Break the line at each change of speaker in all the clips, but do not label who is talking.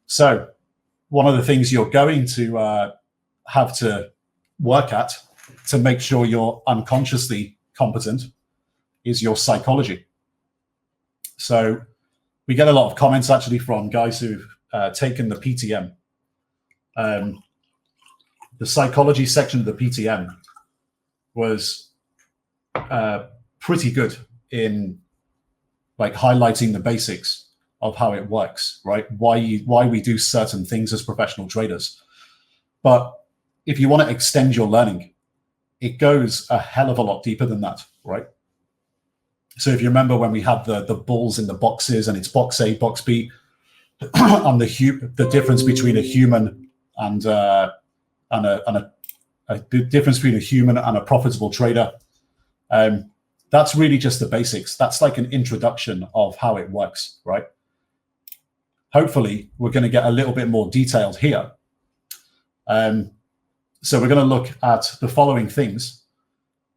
So one of the things you're going to have to work at to make sure you're unconsciously competent is your psychology. So we get a lot of comments actually from guys who've taken the PTM. The psychology section of the PTM was pretty good in like highlighting the basics of how it works, right? Why we do certain things as professional traders. But if you want to extend your learning, it goes a hell of a lot deeper than that, right? So if you remember when we had the balls in the boxes and it's box A, box B, and the difference between a human and the difference between a human and a profitable trader, that's really just the basics. That's like an introduction of how it works, right? Hopefully, we're going to get a little bit more detailed here. So we're going to look at the following things.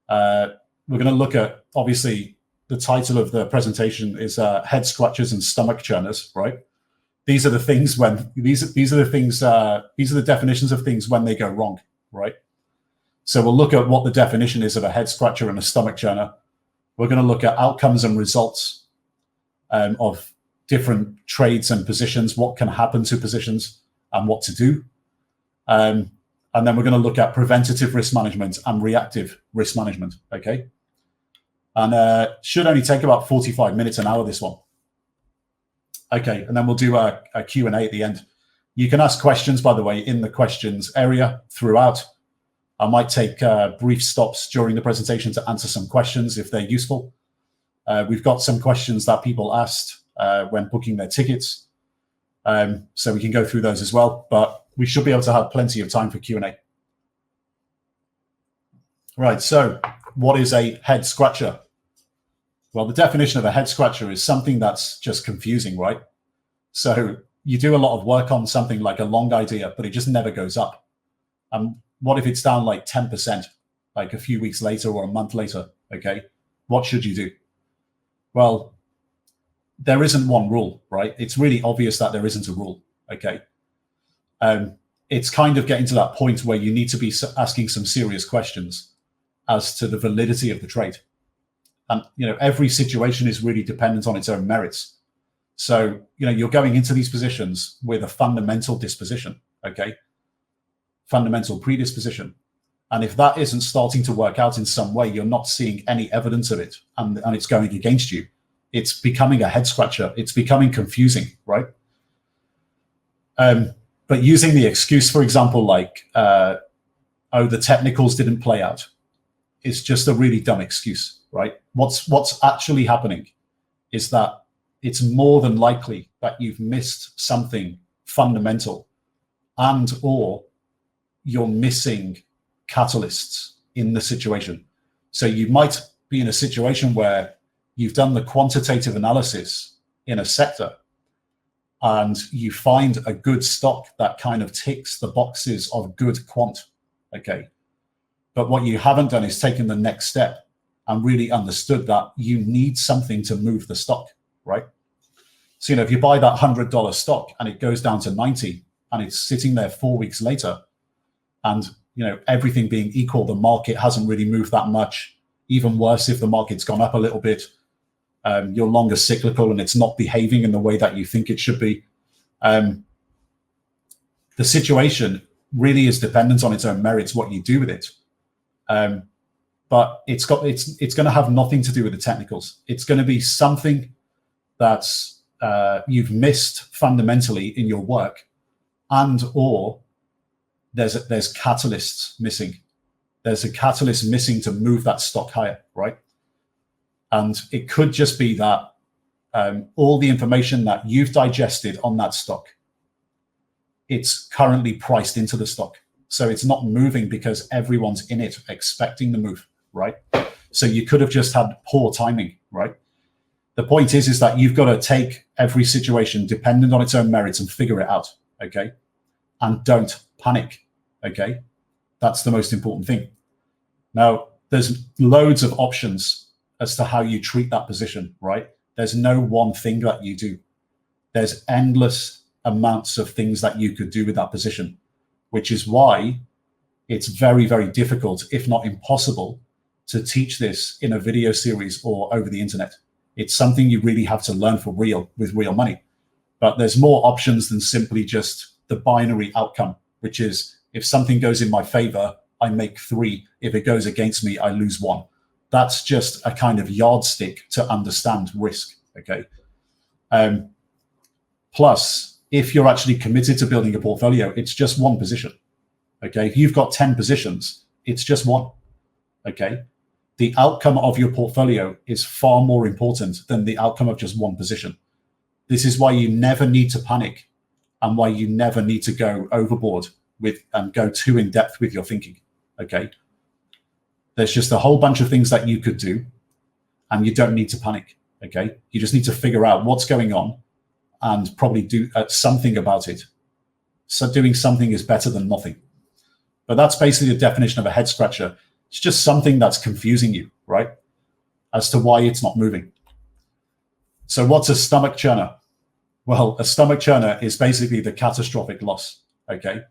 We're going to look at, obviously, the title of the presentation is head scratchers and stomach churners, right? These are the things when these are the definitions of things when they go wrong, right? So we'll look at what the definition is of a head scratcher and a stomach churner. We're going to look at outcomes and results of different trades and positions, what can happen to positions and what to do. And then we're going to look at preventative risk management and reactive risk management, okay? And should only take about 45 minutes, an hour, this one. Okay, and then we'll do a Q&A at the end. You can ask questions, by the way, in the questions area throughout. I might take brief stops during the presentation to answer some questions if they're useful. We've got some questions that people asked when booking their tickets. So we can go through those as well, but we should be able to have plenty of time for Q&A. Right, so what is a head scratcher? Well, the definition of a head scratcher is something that's just confusing, right? So you do a lot of work on something like a long idea, but it just never goes up. What if it's down like 10%, like a few weeks later or a month later, okay? What should you do? Well, there isn't one rule, right? It's really obvious that there isn't a rule, okay? It's kind of getting to that point where you need to be asking some serious questions as to the validity of the trade. And, every situation is really dependent on its own merits. So, you're going into these positions with a fundamental disposition, okay? Fundamental predisposition. And if that isn't starting to work out in some way, you're not seeing any evidence of it, and it's going against you. It's becoming a head scratcher. It's becoming confusing, right? But using the excuse, for example, like, oh, the technicals didn't play out, is just a really dumb excuse, right? What's actually happening is that it's more than likely that you've missed something fundamental, and or you're missing catalysts in the situation. So you might be in a situation where you've done the quantitative analysis in a sector and you find a good stock that kind of ticks the boxes of good quant, okay? But what you haven't done is taken the next step and really understood that you need something to move the stock, right? So, if you buy that $100 stock and it goes down to 90 and it's sitting there 4 weeks later, and, everything being equal, the market hasn't really moved that much. Even worse, if the market's gone up a little bit, you're longer cyclical and it's not behaving in the way that you think it should be. The situation really is dependent on its own merits, what you do with it. But it's going to have nothing to do with the technicals. It's going to be something that's you've missed fundamentally in your work, and or there's catalysts missing. There's a catalyst missing to move that stock higher, right? And it could just be that all the information that you've digested on that stock, it's currently priced into the stock. So it's not moving because everyone's in it expecting the move, right? So you could have just had poor timing, right? The point is that you've got to take every situation dependent on its own merits and figure it out, okay? And don't panic, okay? That's the most important thing. Now, there's loads of options as to how you treat that position, right? There's no one thing that you do. There's endless amounts of things that you could do with that position, which is why it's very, very difficult, if not impossible, to teach this in a video series or over the internet. It's something you really have to learn for real with real money. But there's more options than simply just the binary outcome, which is if something goes in my favor, I make 3. If it goes against me, I lose 1. That's just a kind of yardstick to understand risk, okay? Plus, if you're actually committed to building a portfolio, it's just one position, okay? If you've got 10 positions, it's just one, okay? The outcome of your portfolio is far more important than the outcome of just one position. This is why you never need to panic and why you never need to go overboard with and go too in depth with your thinking, okay? There's just a whole bunch of things that you could do and you don't need to panic, okay? You just need to figure out what's going on and probably do something about it. So doing something is better than nothing. But that's basically the definition of a head scratcher. It's just something that's confusing you, right? As to why it's not moving. So what's a stomach churner? Well, a stomach churner is basically the catastrophic loss, okay?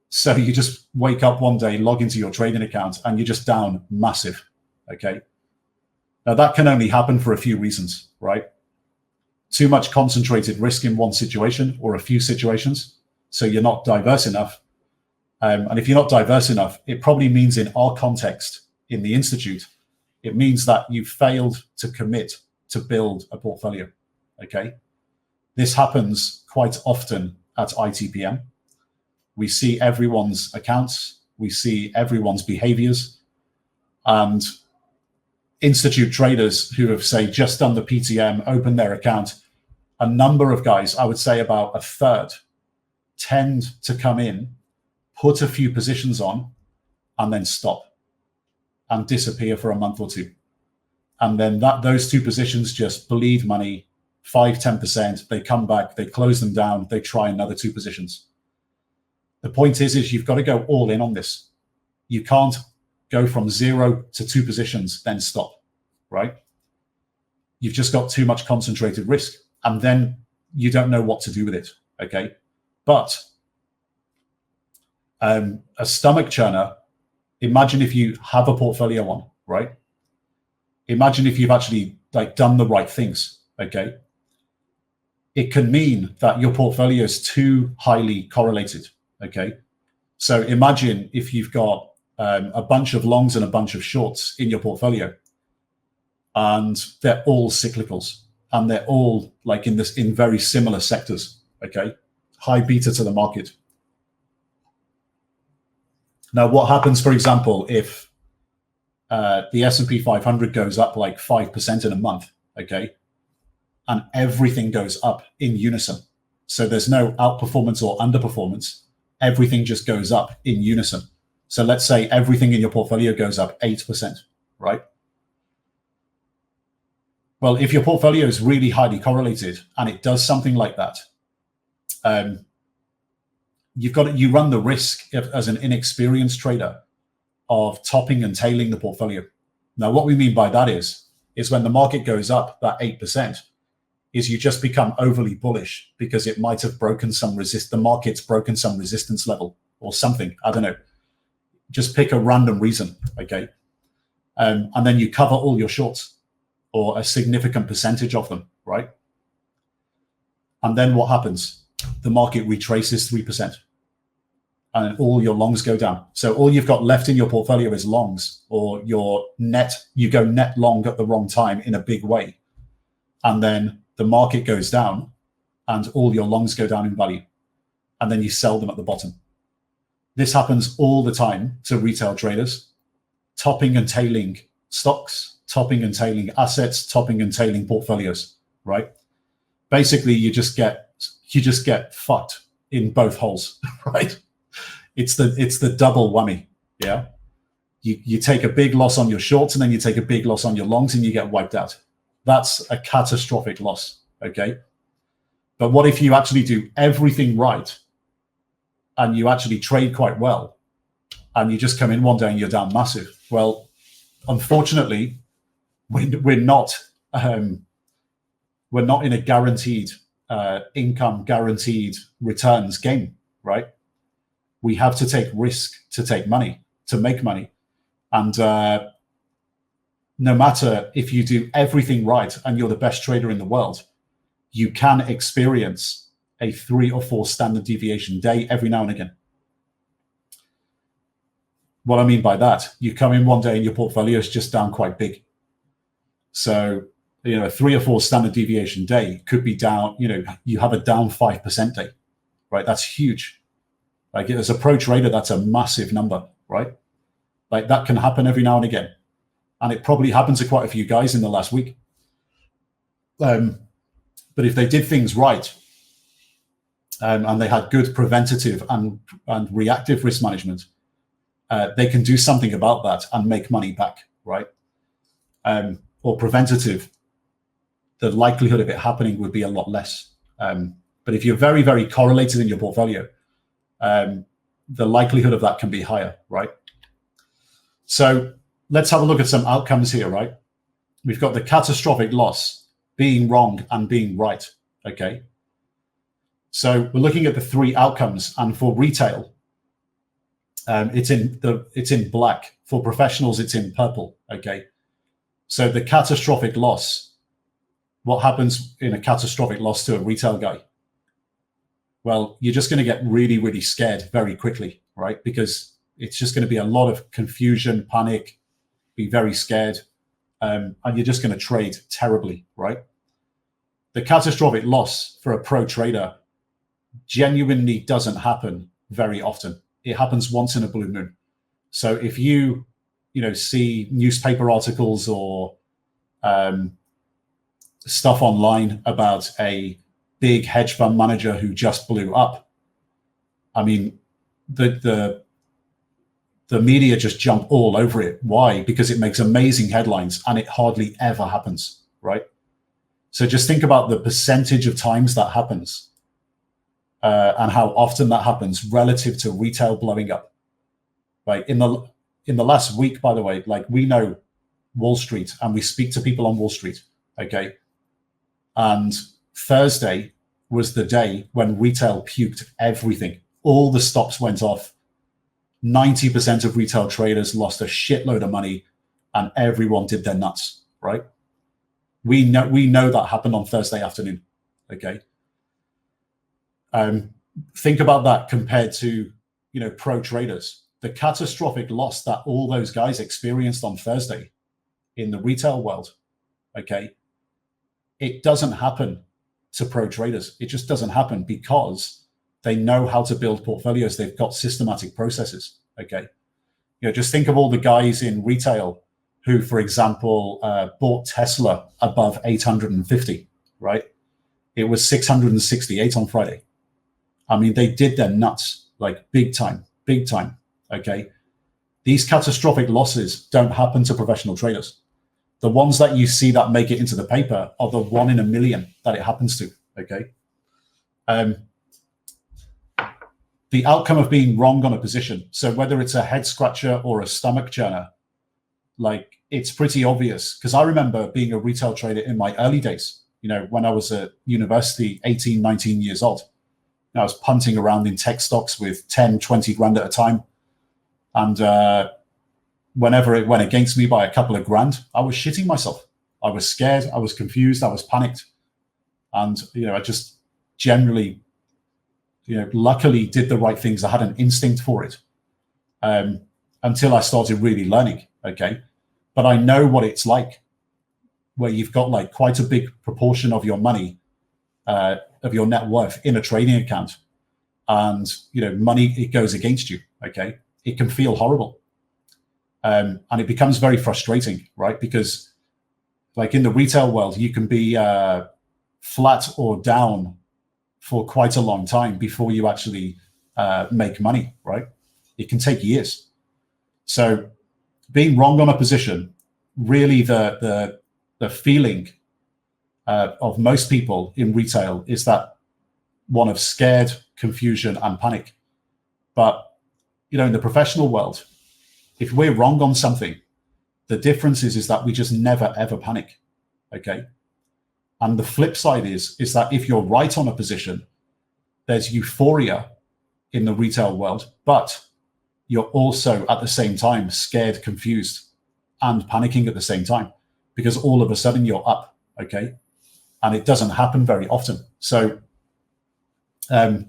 So you just wake up one day, log into your trading account, and you're just down massive, okay? Now that can only happen for a few reasons, right? Too much concentrated risk in one situation or a few situations. So you're not diverse enough. And if you're not diverse enough, it probably means in our context, in the Institute, it means that you failed to commit to build a portfolio, okay? This happens quite often at ITPM. We see everyone's accounts, we see everyone's behaviors, and Institute traders who have, say, just done the PTM, opened their account, a number of guys, I would say about a third, tend to come in, put a few positions on, and then stop and disappear for a month or two. And then those 2 positions just bleed money, 5–10%, they come back, they close them down, they try another 2 positions. The point is you've got to go all in on this. You can't go from 0 to 2 positions, then stop, right? You've just got too much concentrated risk, and then you don't know what to do with it, okay? But a stomach churner, imagine if you have a portfolio on, right? Imagine if you've actually done the right things, okay? It can mean that your portfolio is too highly correlated, okay? So imagine if you've got a bunch of longs and a bunch of shorts in your portfolio, and they're all cyclicals, and they're all in very similar sectors, okay? High beta to the market. Now, what happens, for example, if the S&P 500 goes up 5% in a month, okay? And everything goes up in unison. So there's no outperformance or underperformance. Everything just goes up in unison. So let's say everything in your portfolio goes up 8%, right? Well, if your portfolio is really highly correlated and it does something like that, you run the risk as an inexperienced trader of topping and tailing the portfolio. Now, what we mean by that is when the market goes up that 8%, is you just become overly bullish because it might have broken the market's broken some resistance level or something. I don't know. Just pick a random reason, okay? And then you cover all your shorts or a significant percentage of them, right? And then what happens? The market retraces 3%. And all your longs go down. So all you've got left in your portfolio is longs, or you go net long at the wrong time in a big way. And then the market goes down and all your longs go down in value. And then you sell them at the bottom. This happens all the time to retail traders, topping and tailing stocks, topping and tailing assets, topping and tailing portfolios, right? Basically, you just get fucked in both holes, right? It's the double whammy, yeah? You take a big loss on your shorts and then you take a big loss on your longs and you get wiped out. That's a catastrophic loss, okay? But what if you actually do everything right and you actually trade quite well and you just come in one day and you're down massive? Well, unfortunately, we're not in a guaranteed income guaranteed returns game, right? We have to take risk to take money, to make money. And no matter if you do everything right and you're the best trader in the world, you can experience a 3 or 4 standard deviation day every now and again. What I mean by that, you come in one day and your portfolio is just down quite big. So, a 3 or 4 standard deviation day could be down, you have a down 5% day, right? That's huge. Like, as a pro trader, that's a massive number, right? Like, that can happen every now and again. And it probably happened to quite a few guys in the last week. But if they did things right, and they had good preventative and reactive risk management, they can do something about that and make money back, right? Or preventative, the likelihood of it happening would be a lot less. But if you're very, very correlated in your portfolio, the likelihood of that can be higher, right? So let's have a look at some outcomes here, right? We've got the catastrophic loss, being wrong and being right, okay? So we're looking at the 3 outcomes, and for retail, it's in black. For professionals, it's in purple, okay? So the catastrophic loss, what happens in a catastrophic loss to a retail guy? Well, you're just going to get really, really scared very quickly, right? Because it's just going to be a lot of confusion, panic, be very scared, and you're just going to trade terribly, right? The catastrophic loss for a pro trader genuinely doesn't happen very often. It happens once in a blue moon. So if you see newspaper articles or stuff online about a big hedge fund manager who just blew up, I mean, the media just jump all over it. Why? Because it makes amazing headlines and it hardly ever happens, right? So just think about the percentage of times that happens and how often that happens relative to retail blowing up. Right? In the last week, by the way, like, we know Wall Street and we speak to people on Wall Street, okay? And Thursday was the day when retail puked everything. All the stops went off. 90% of retail traders lost a shitload of money and everyone did their nuts, right? We know that happened on Thursday afternoon, okay? Think about that compared to, pro traders. The catastrophic loss that all those guys experienced on Thursday in the retail world, okay? It doesn't happen to pro traders. It just doesn't happen because they know how to build portfolios. They've got systematic processes, okay? Just think of all the guys in retail who, for example, bought Tesla above 850, right? It was 668 on Friday. I mean, they did their nuts, like, big time, okay? These catastrophic losses don't happen to professional traders. The ones that you see that make it into the paper are the 1 in a million that it happens to, okay? The outcome of being wrong on a position, so whether it's a head scratcher or a stomach churner, like, it's pretty obvious. Because I remember being a retail trader in my early days, when I was at university, 18, 19 years old. I was punting around in tech stocks with 10, 20 grand at a time. And whenever it went against me by a couple of grand, I was shitting myself. I was scared. I was confused. I was panicked. And, I just generally, luckily did the right things. I had an instinct for it until I started really learning, okay? But I know what it's like where you've got, like, quite a big proportion of your money, of your net worth in a trading account, and money, it goes against you, okay? It can feel horrible, and it becomes very frustrating, right? Because, like, in the retail world, you can be flat or down for quite a long time before you actually make money, right? It can take years. So being wrong on a position, really the feeling of most people in retail is that one of scared, confusion, and panic. But, in the professional world, if we're wrong on something, the difference is that we just never, ever panic, okay? And the flip side is that if you're right on a position, there's euphoria in the retail world, but you're also at the same time scared, confused, and panicking at the same time, because all of a sudden you're up, okay? And it doesn't happen very often. So the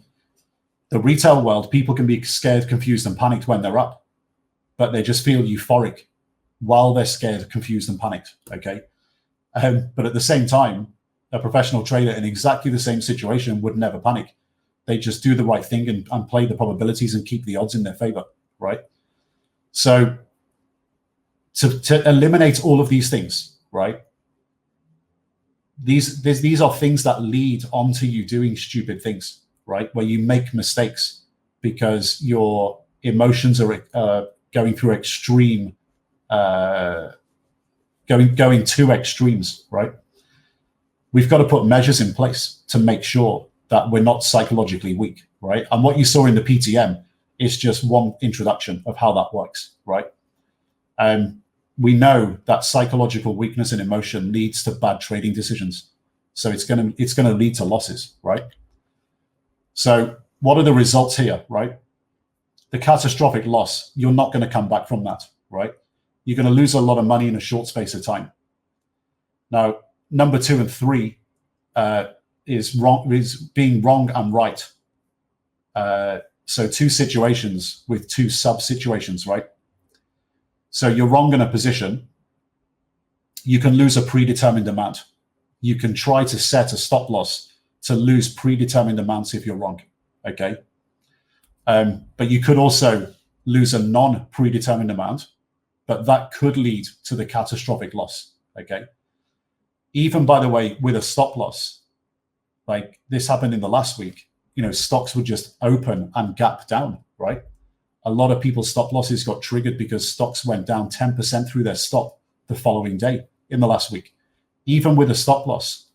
retail world, people can be scared, confused, and panicked when they're up, but they just feel euphoric while they're scared, confused, and panicked, okay? But at the same time, a professional trader in exactly the same situation would never panic. They just do the right thing and play the probabilities and keep the odds in their favor, right? So to eliminate all of these things, right? These are things that lead onto you doing stupid things, right? Where you make mistakes because your emotions are going through extreme, going to extremes, right? We've got to put measures in place to make sure that we're not psychologically weak, right? And what you saw in the PTM is just one introduction of how that works, right? We know that psychological weakness and emotion leads to bad trading decisions. So it's going to lead to losses, right? So what are the results here, right? The catastrophic loss, you're not going to come back from that, right? You're going to lose a lot of money in a short space of time. Now, number 2 and 3 is being wrong and right. So 2 situations with 2 sub-situations, right? So you're wrong in a position. You can lose a predetermined amount. You can try to set a stop loss to lose predetermined amounts if you're wrong, okay? But you could also lose a non-predetermined amount, but that could lead to the catastrophic loss, okay? Even, by the way, with a stop loss, like this happened in the last week, stocks would just open and gap down, right? A lot of people's stop losses got triggered because stocks went down 10% through their stop the following day in the last week. Even with a stop loss,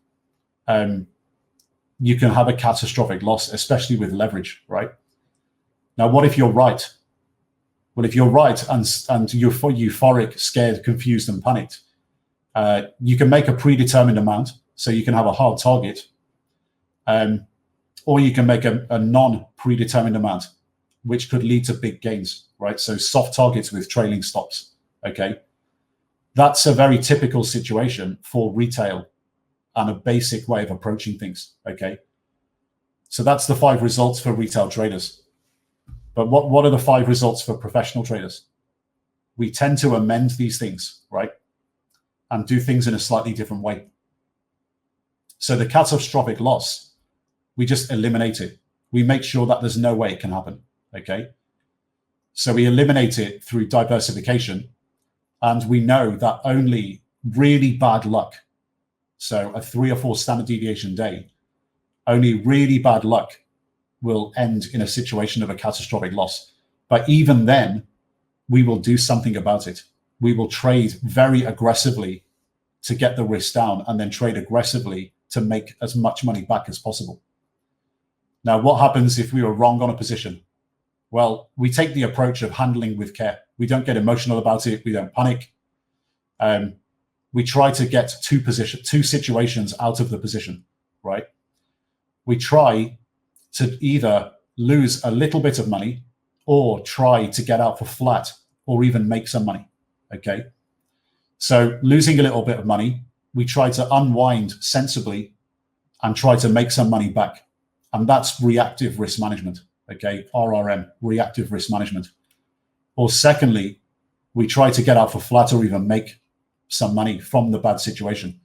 you can have a catastrophic loss, especially with leverage, right? Now, what if you're right? Well, if you're right and you're euphoric, scared, confused, and panicked, you can make a predetermined amount, so you can have a hard target, or you can make a non-predetermined amount, which could lead to big gains, right? So soft targets with trailing stops, okay? That's a very typical situation for retail and a basic way of approaching things, okay? So that's the 5 results for retail traders. But what are the 5 results for professional traders? We tend to amend these things, right? And do things in a slightly different way. So the catastrophic loss, we just eliminate it. We make sure that there's no way it can happen, okay? So we eliminate it through diversification, and we know that only really bad luck, so a 3 or 4 standard deviation day, only really bad luck will end in a situation of a catastrophic loss. But even then, we will do something about it. We will trade very aggressively to get the risk down, and then trade aggressively to make as much money back as possible. Now, what happens if we were wrong on a position? Well, we take the approach of handling with care. We don't get emotional about it. We don't panic. We try to get 2 situations out of the position, right? We try to either lose a little bit of money or try to get out for flat or even make some money, okay? So losing a little bit of money, we try to unwind sensibly and try to make some money back. And that's reactive risk management, okay? RRM, reactive risk management. Or secondly, we try to get out for flat or even make some money from the bad situation.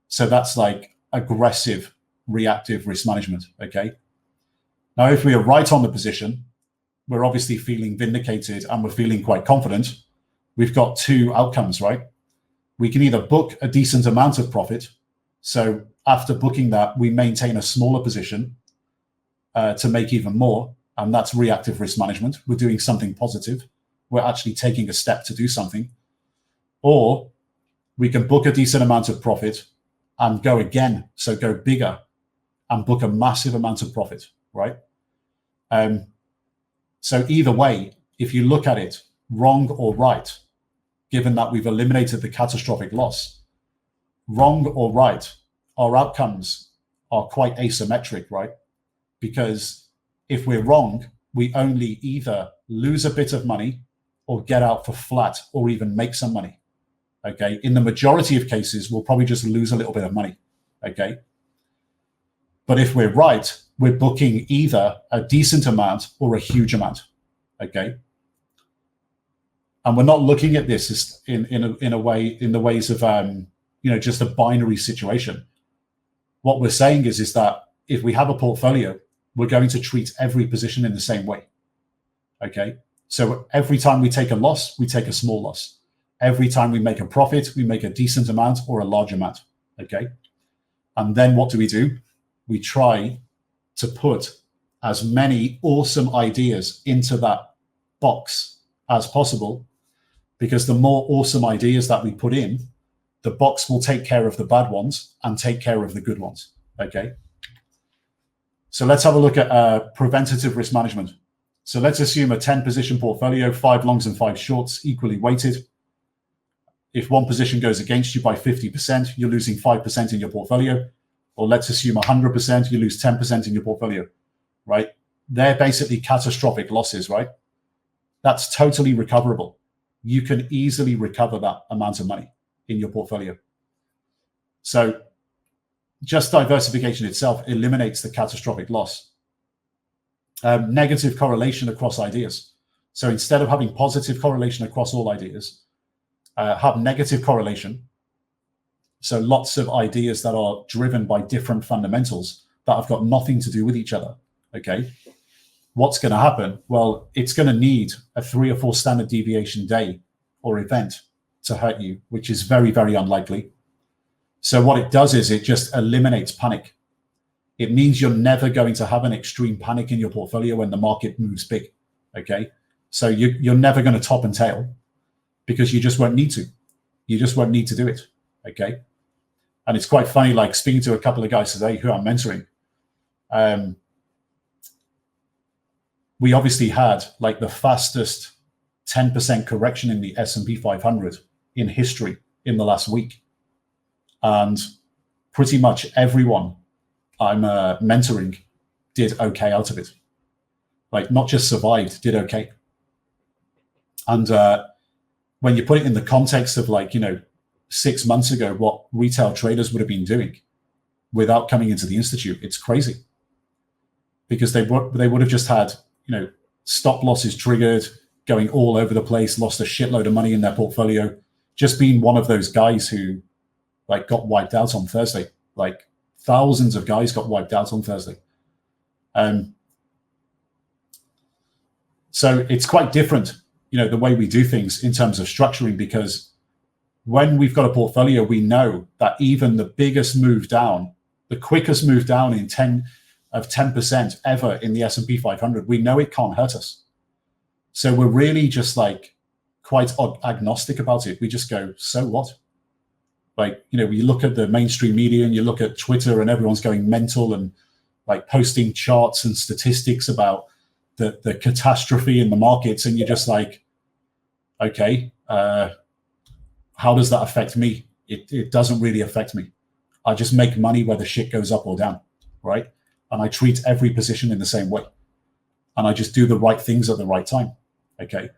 So that's like aggressive reactive risk management, okay? Now, if we are right on the position, we're obviously feeling vindicated and we're feeling quite confident. We've got 2 outcomes, right? We can either book a decent amount of profit. So after booking that, we maintain a smaller position to make even more. And that's reactive risk management. We're doing something positive. We're actually taking a step to do something. Or we can book a decent amount of profit and go again. So go bigger and book a massive amount of profit, right? So either way, if you look at it wrong or right, given that we've eliminated the catastrophic loss, wrong or right, our outcomes are quite asymmetric, right? Because if we're wrong, we only either lose a bit of money or get out for flat or even make some money. Okay. In the majority of cases, we'll probably just lose a little bit of money. Okay. But if we're right, we're booking either a decent amount or a huge amount. Okay. And we're not looking at this as in the ways of just a binary situation. What we're saying is that if we have a portfolio, we're going to treat every position in the same way. Okay. So every time we take a loss, we take a small loss. Every time we make a profit, we make a decent amount or a large amount. Okay. And then what do? We try to put as many awesome ideas into that box as possible, because the more awesome ideas that we put in, the box will take care of the bad ones and take care of the good ones. Okay. So let's have a look at preventative risk management. So let's assume a 10 position portfolio, 5 longs and 5 shorts, equally weighted. If one position goes against you by 50%, you're losing 5% in your portfolio. Or let's assume 100%, you lose 10% in your portfolio, right? They're basically catastrophic losses, right? That's totally recoverable. You can easily recover that amount of money in your portfolio. So just diversification itself eliminates the catastrophic loss. Negative correlation across ideas. So instead of having positive correlation across all ideas, have negative correlation. So lots of ideas that are driven by different fundamentals that have got nothing to do with each other. Okay. What's going to happen? Well, it's going to need a 3 or 4 standard deviation day or event to hurt you, which is very, very unlikely. So what it does is it just eliminates panic. It means you're never going to have an extreme panic in your portfolio when the market moves big. Okay. So you're never going to top and tail because you just won't need to. You just won't need to do it. Okay. And it's quite funny, like speaking to a couple of guys today who I'm mentoring. We obviously had like the fastest 10% correction in the S&P 500 in history in the last week. And pretty much everyone I'm mentoring did okay out of it. Like not just survived, did okay. And when you put it in the context of 6 months ago, what retail traders would have been doing without coming into the Institute, it's crazy. Because they would have just had, stop losses triggered, going all over the place, lost a shitload of money in their portfolio, just being one of those guys who got wiped out on Thursday. Like thousands of guys got wiped out on Thursday. So it's quite different, the way we do things in terms of structuring, because when we've got a portfolio, we know that even the biggest move down, the quickest move down in 10% ever in the S&P 500, we know it can't hurt us. So we're really just quite agnostic about it. We just go, so what? We look at the mainstream media and you look at Twitter and everyone's going mental and posting charts and statistics about the catastrophe in the markets. And you're just okay, how does that affect me? It doesn't really affect me. I just make money whether shit goes up or down, right? And I treat every position in the same way. And I just do the right things at the right time, okay?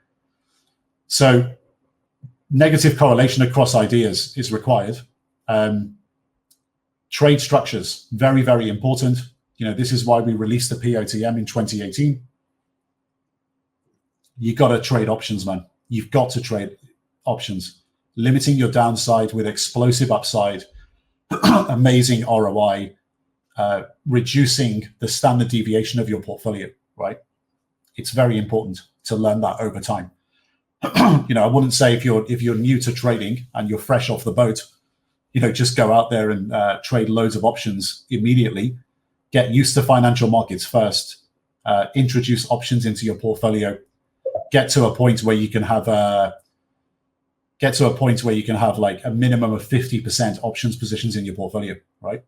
So negative correlation across ideas is required. Trade structures, very, very important. This is why we released the POTM in 2018. You got to trade options, man. You've got to trade options. Limiting your downside with explosive upside, amazing ROI, reducing the standard deviation of your portfolio, right? It's very important to learn that over time. I wouldn't say if you're new to trading and you're fresh off the boat, just go out there and trade loads of options immediately. Get used to financial markets first. Introduce options into your portfolio. Get to a point where you can have a minimum of 50% options positions in your portfolio, right?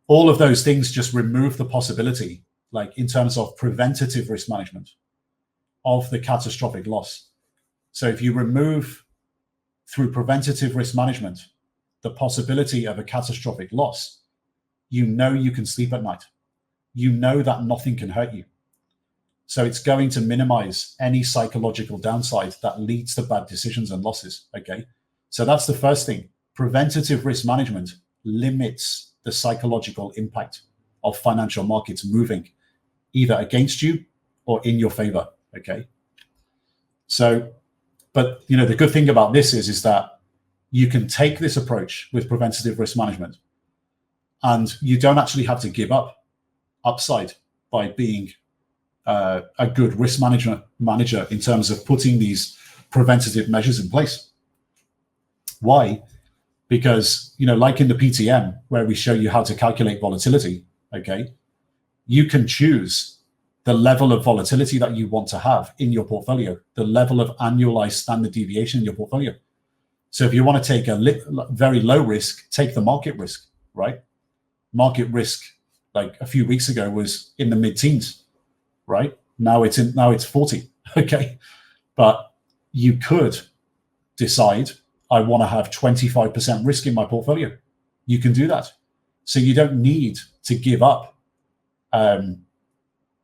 All of those things just remove the possibility, in terms of preventative risk management, of the catastrophic loss. So if you remove through preventative risk management the possibility of a catastrophic loss, you know you can sleep at night. You know that nothing can hurt you. So it's going to minimize any psychological downside that leads to bad decisions and losses, okay? So that's the first thing. Preventative risk management limits the psychological impact of financial markets moving either against you or in your favor, okay? So, but you know, the good thing about this is that you can take this approach with preventative risk management and you don't actually have to give up upside by being a good risk manager in terms of putting these preventative measures in place. Why? Because, you know, like in the PTM, where we show you how to calculate volatility, okay, you can choose the level of volatility that you want to have in your portfolio, the level of annualized standard deviation in your portfolio. So if you want to take a very low risk, take the market risk, right? Market risk, like a few weeks ago, was in the mid-teens, right? Now it's 40, okay? But you could decide, I want to have 25% risk in my portfolio. You can do that. So you don't need to give up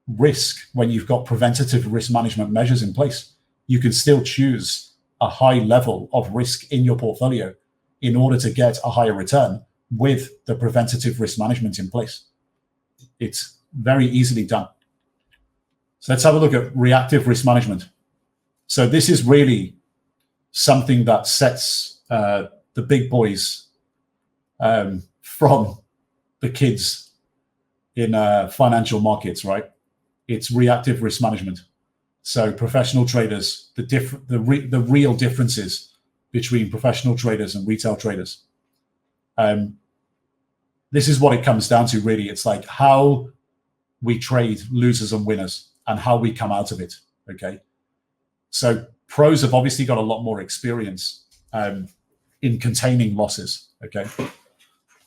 risk when you've got preventative risk management measures in place. You can still choose a high level of risk in your portfolio in order to get a higher return with the preventative risk management in place. It's very easily done. So let's have a look at reactive risk management. So this is really something that sets the big boys from the kids in financial markets, right? It's reactive risk management. So professional traders, the real differences between professional traders and retail traders. This is what it comes down to, really. It's like how we trade losers and winners and how we come out of it, okay? So pros have obviously got a lot more experience in containing losses, okay?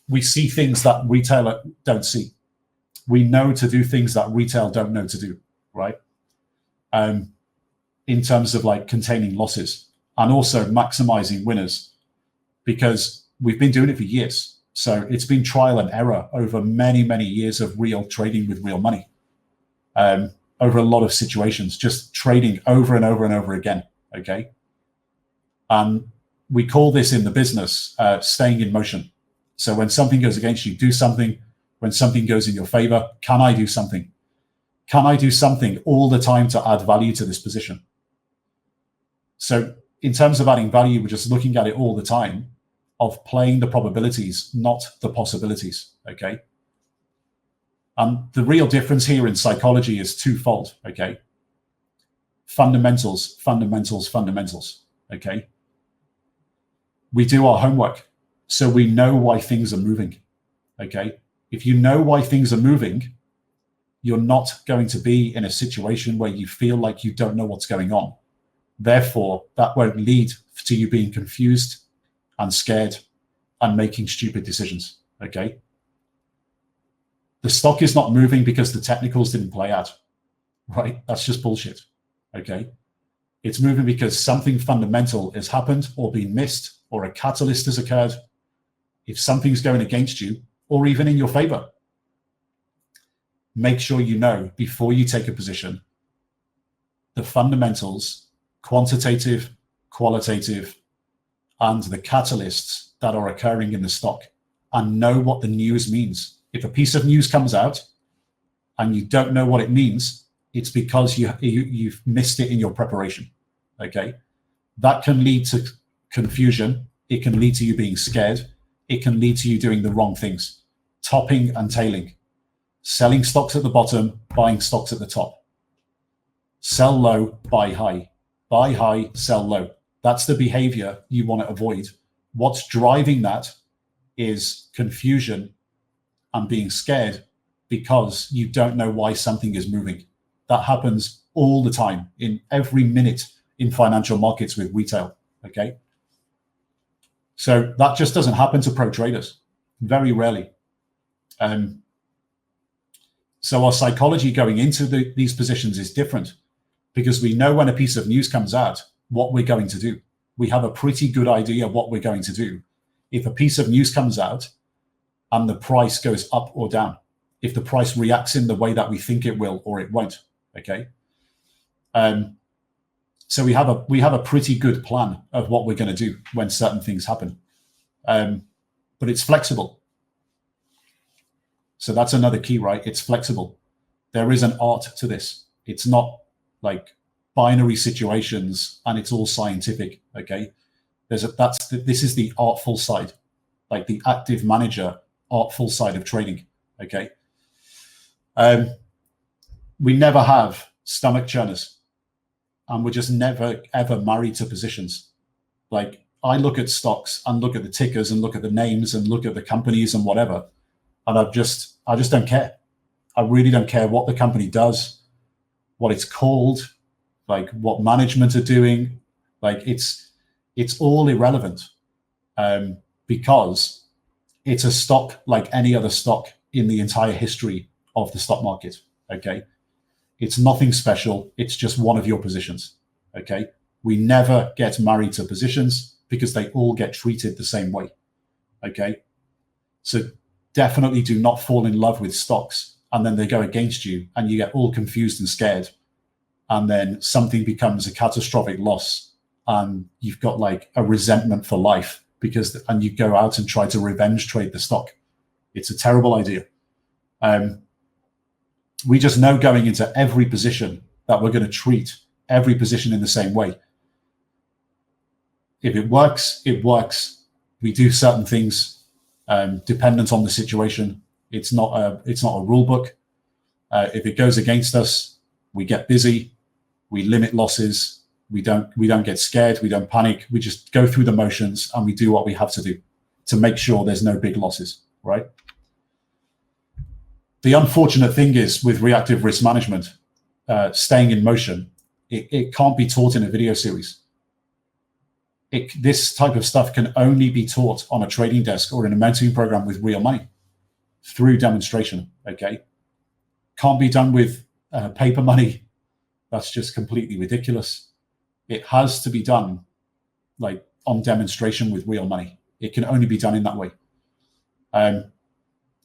We see things that retail don't see. We know to do things that retail don't know to do, right? In terms of like containing losses and also maximizing winners, because we've been doing it for years. So it's been trial and error over many, many years of real trading with real money, over a lot of situations, just trading over and over and over again, okay? And we call this in the business staying in motion. So when something goes against you, do something. When something goes in your favor, can I do something? Can I do something all the time to add value to this position? So in terms of adding value, we're just looking at it all the time of playing the probabilities, not the possibilities, okay? And the real difference here in psychology is twofold, okay? Fundamentals, fundamentals, fundamentals, okay? We do our homework, so we know why things are moving, okay? If you know why things are moving, you're not going to be in a situation where you feel like you don't know what's going on. Therefore, that won't lead to you being confused and scared and making stupid decisions, okay? The stock is not moving because the technicals didn't play out, right? That's just bullshit, okay? It's moving because something fundamental has happened or been missed or a catalyst has occurred. If something's going against you or even in your favor, make sure you know before you take a position the fundamentals, quantitative, qualitative, and the catalysts that are occurring in the stock, and know what the news means. If a piece of news comes out and you don't know what it means, it's because you've missed it in your preparation, okay? That can lead to confusion. It can lead to you being scared. It can lead to you doing the wrong things, topping and tailing, selling stocks at the bottom, buying stocks at the top. Sell low, buy high, sell low. That's the behavior you want to avoid. What's driving that is confusion and being scared because you don't know why something is moving. That happens all the time, in every minute in financial markets with retail, okay? So that just doesn't happen to pro traders, very rarely. So our psychology going into these positions is different because we know when a piece of news comes out, what we're going to do. We have a pretty good idea what we're going to do. if a piece of news comes out and the price goes up or down, if the price reacts in the way that we think it will or it won't. Okay. So we have a pretty good plan of what we're going to do when certain things happen, but it's flexible. So that's another key, right? It's flexible. There is an art to this. It's not like binary situations and it's all scientific. Okay, this is the artful side, like the active manager artful side of trading. Okay, we never have stomach churners, and we're just never ever married to positions. Like, I look at stocks and look at the tickers and look at the names and look at the companies and whatever, and I just don't care. I really don't care what the company does, what it's called, like what management are doing. Like, it's all irrelevant, because it's a stock like any other stock in the entire history of the stock market. Okay, it's nothing special. It's just one of your positions. Okay, we never get married to positions because they all get treated the same way. Okay, so definitely do not fall in love with stocks and then they go against you and you get all confused and scared, and then something becomes a catastrophic loss and you've got like a resentment for life and you go out and try to revenge trade the stock. It's a terrible idea. We just know going into every position that we're going to treat every position in the same way. If it works, it works. We do certain things dependent on the situation. It's not a rule book. If it goes against us, we get busy. We limit losses. We don't get scared. We don't panic. We just go through the motions and we do what we have to do to make sure there's no big losses, right? The unfortunate thing is with reactive risk management, staying in motion, it can't be taught in a video series. This type of stuff can only be taught on a trading desk or in a mentoring program with real money through demonstration. Okay, can't be done with paper money. That's just completely ridiculous. It has to be done like on demonstration with real money. It can only be done in that way.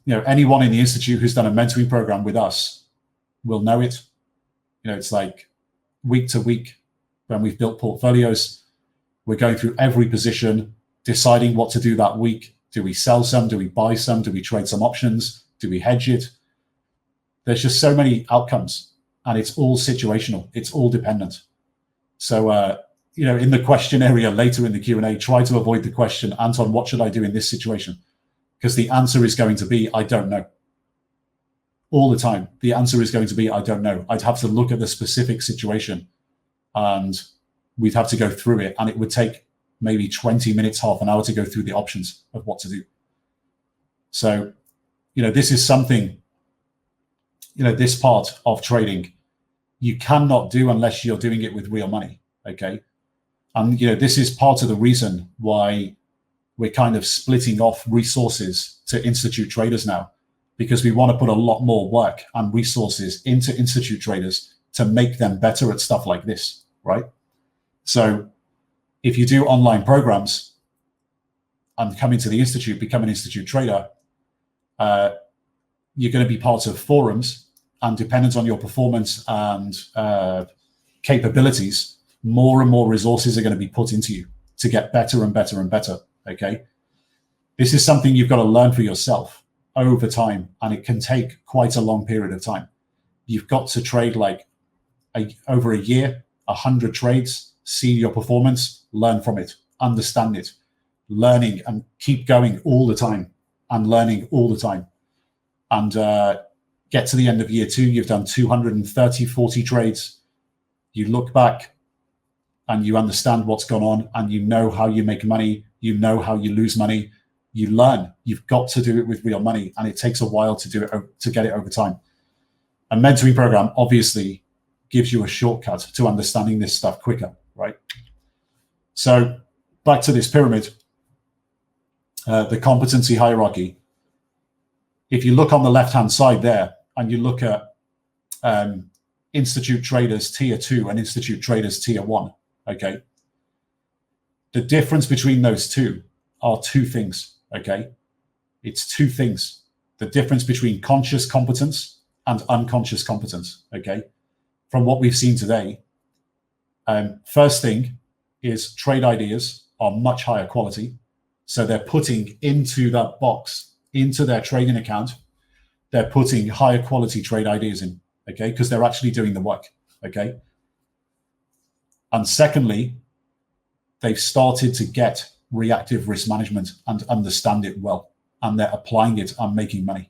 Anyone in the Institute who's done a mentoring program with us will know it. It's like week to week when we've built portfolios, we're going through every position, deciding what to do that week. Do we sell some? Do we buy some? Do we trade some options? Do we hedge it? There's just so many outcomes, and it's all situational. It's all dependent. So, in the question area later in the Q&A, try to avoid the question, Anton, what should I do in this situation? Because the answer is going to be, I don't know. All the time, the answer is going to be, I don't know. I'd have to look at the specific situation and we'd have to go through it. And it would take maybe 20 minutes, half an hour to go through the options of what to do. So, this is something, this part of trading, you cannot do unless you're doing it with real money. Okay. And, this is part of the reason why we're kind of splitting off resources to institute traders now, because we want to put a lot more work and resources into institute traders to make them better at stuff like this, right? So if you do online programs and come into the institute, become an institute trader, you're going to be part of forums, and dependent on your performance and capabilities, more and more resources are going to be put into you to get better and better and better. Okay, this is something you've got to learn for yourself over time, and it can take quite a long period of time. You've got to trade like over a year, 100 trades, see your performance, learn from it, understand it, learning, and keep going all the time and learning all the time. And get to the end of year 2, you've done 230, 40 trades. You look back and you understand what's gone on, and you know how you make money. You know how you lose money. You learn. You've got to do it with real money, and it takes a while to do it, to get it over time. A mentoring program obviously gives you a shortcut to understanding this stuff quicker, right? So back to this pyramid, the competency hierarchy. If you look on the left-hand side there, and you look at institute traders tier 2 and institute traders tier 1, okay? The difference between those two are two things, okay? It's two things. The difference between conscious competence and unconscious competence, okay? From what we've seen today, first thing is trade ideas are much higher quality. So they're putting into that box, into their trading account, they're putting higher quality trade ideas in, okay? Because they're actually doing the work, okay? And secondly, they've started to get reactive risk management and understand it well, and they're applying it and making money.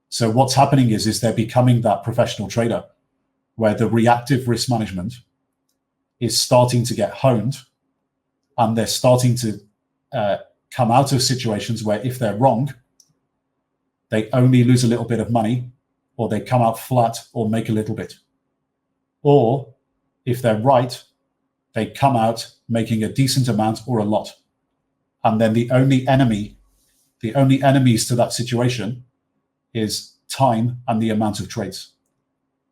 So what's happening is they're becoming that professional trader where the reactive risk management is starting to get honed, and they're starting to come out of situations where if they're wrong, they only lose a little bit of money, or they come out flat or make a little bit. Or if they're right, they come out making a decent amount or a lot. And then the only enemies to that situation is time and the amount of trades.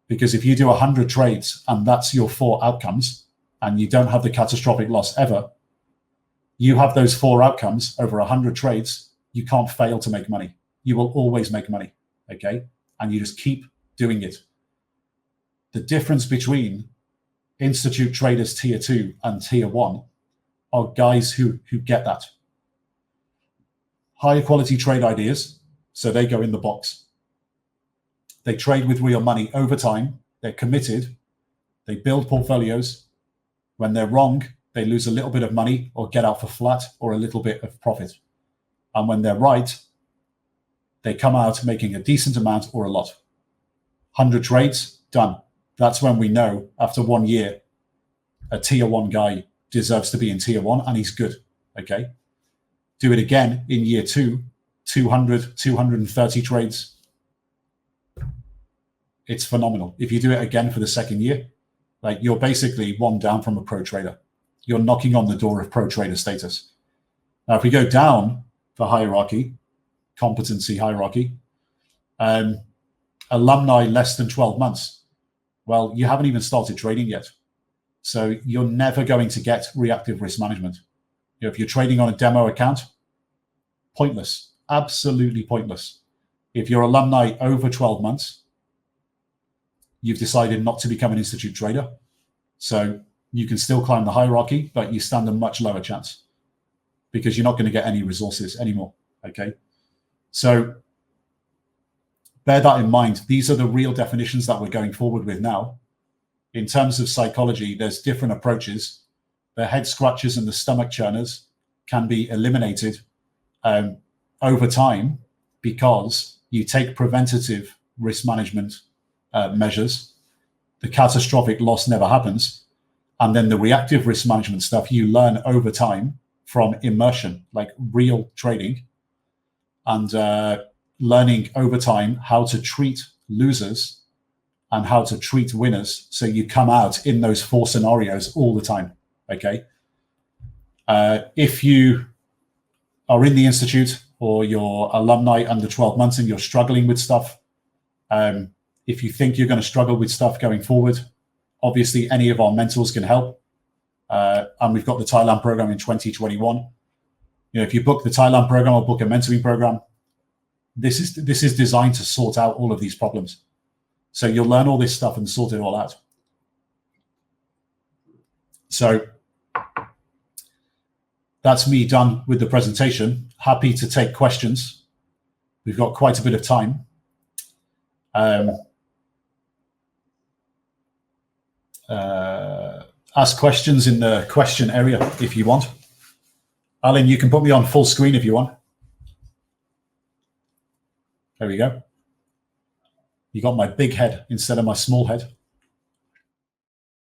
Because if you do 100 trades and that's your 4 outcomes, and you don't have the catastrophic loss ever, you have those 4 outcomes over 100 trades, you can't fail to make money. You will always make money, okay? And you just keep doing it. The difference between institute traders tier 2 and tier 1 are guys who get that. Higher quality trade ideas, so they go in the box. They trade with real money over time. They're committed. They build portfolios. When they're wrong, they lose a little bit of money or get out for flat or a little bit of profit. And when they're right, they come out making a decent amount or a lot. 100 trades, done. That's when we know after 1 year, a tier 1 guy deserves to be in tier 1 and he's good, okay? Do it again in year 2, 200, 230 trades. It's phenomenal. If you do it again for the second year, like you're basically 1 down from a pro trader. You're knocking on the door of pro trader status. Now, if we go down the hierarchy, competency hierarchy, alumni less than 12 months. Well, you haven't even started trading yet. So you're never going to get reactive risk management. You know, if you're trading on a demo account, pointless, absolutely pointless. If you're alumni over 12 months, you've decided not to become an institute trader. So you can still climb the hierarchy, but you stand a much lower chance because you're not going to get any resources anymore, okay? So bear that in mind. These are the real definitions that we're going forward with now. In terms of psychology, there's different approaches. The head scratchers and the stomach churners can be eliminated over time because you take preventative risk management measures. The catastrophic loss never happens. And then the reactive risk management stuff you learn over time from immersion, like real trading, and learning over time how to treat losers and how to treat winners. So you come out in those 4 scenarios all the time, okay? If you are in the institute or you're alumni under 12 months and you're struggling with stuff, if you think you're going to struggle with stuff going forward, obviously any of our mentors can help. And we've got the Thailand program in 2021. You know, if you book the Thailand program or book a mentoring program, this is designed to sort out all of these problems. So you'll learn all this stuff and sort it all out. So that's me done with the presentation. Happy to take questions. We've got quite a bit of time. Ask questions in the question area if you want. Alan, you can put me on full screen if you want. There we go. You got my big head instead of my small head.